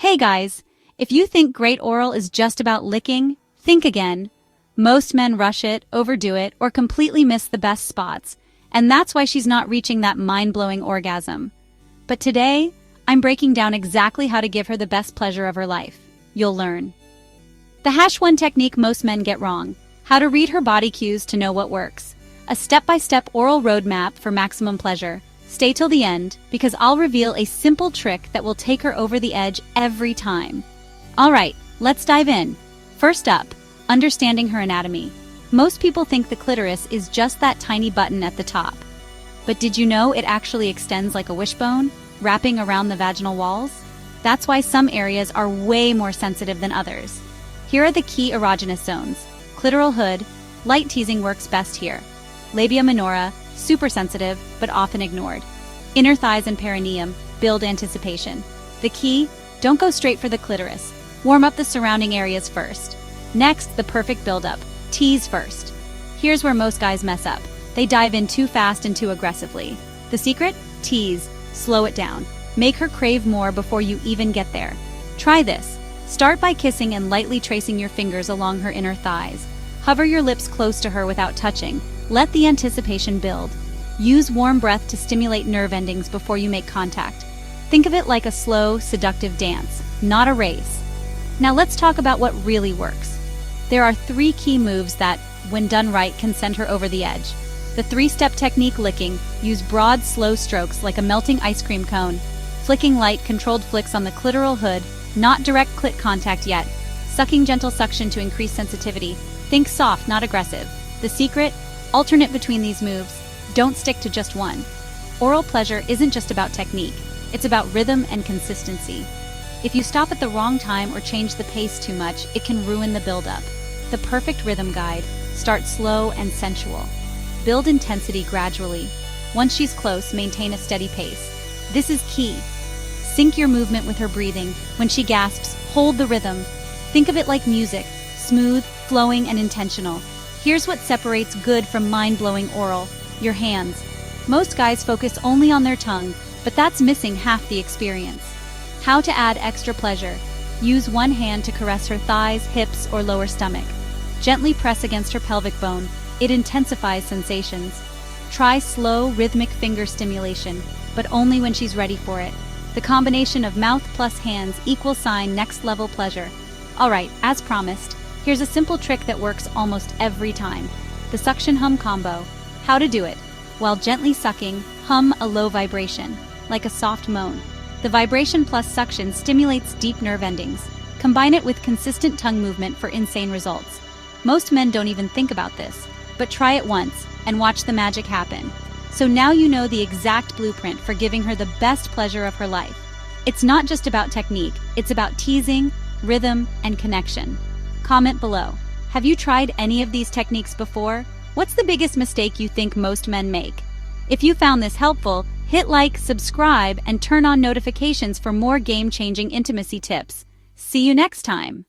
Hey guys, if you think great oral is just about licking, think again. Most men rush it, overdo it, or completely miss the best spots, and that's why she's not reaching that mind-blowing orgasm. But today, I'm breaking down exactly how to give her the best pleasure of her life. You'll learn. The #1 technique most men get wrong: how to read her body cues to know what works. A step-by-step oral roadmap for maximum pleasure. Stay till the end, because I'll reveal a simple trick that will take her over the edge every time. Alright, let's dive in. First up, understanding her anatomy. Most people think the clitoris is just that tiny button at the top. But did you know it actually extends like a wishbone, wrapping around the vaginal walls? That's why some areas are way more sensitive than others. Here are the key erogenous zones. Clitoral hood, light teasing works best here. Labia minora, super sensitive, but often ignored. Inner thighs and perineum build anticipation. The key, don't go straight for the clitoris. Warm up the surrounding areas first. Next, the perfect buildup. Tease first. Here's where most guys mess up. They dive in too fast and too aggressively. The secret? Tease. Slow it down. Make her crave more before you even get there. Try this. Start by kissing and lightly tracing your fingers along her inner thighs. Hover your lips close to her without touching. Let the anticipation build. Use warm breath to stimulate nerve endings before you make contact. Think of it like a slow, seductive dance, not a race. Now let's talk about what really works. There are 3 key moves that, when done right, can send her over the edge. The 3-step technique licking. Use broad, slow strokes like a melting ice cream cone. Flicking light, controlled flicks on the clitoral hood, not direct clit contact yet. Sucking, gentle suction to increase sensitivity. Think soft, not aggressive. The secret? Alternate between these moves. Don't stick to just one. Oral pleasure isn't just about technique. It's about rhythm and consistency. If you stop at the wrong time or change the pace too much, it can ruin the buildup. The perfect rhythm guide: start slow and sensual. Build intensity gradually. Once she's close, maintain a steady pace. This is key. Sync your movement with her breathing. When she gasps, hold the rhythm. Think of it like music: smooth, flowing, and intentional. Here's what separates good from mind-blowing oral: your hands. Most guys focus only on their tongue, but that's missing half the experience. How to add extra pleasure: use one hand to caress her thighs, hips, or lower stomach. Gently press against her pelvic bone. It intensifies sensations. Try slow, rhythmic finger stimulation, but only when she's ready for it. The combination of mouth plus hands equals next-level pleasure. Alright, as promised, here's a simple trick that works almost every time. The suction hum combo. How to do it: while gently sucking, hum a low vibration, like a soft moan. The vibration plus suction stimulates deep nerve endings. Combine it with consistent tongue movement for insane results. Most men don't even think about this, but try it once and watch the magic happen. So now you know the exact blueprint for giving her the best pleasure of her life. It's not just about technique, it's about teasing, rhythm, and connection. Comment below. Have you tried any of these techniques before? What's the biggest mistake you think most men make? If you found this helpful, hit like, subscribe, and turn on notifications for more game-changing intimacy tips. See you next time.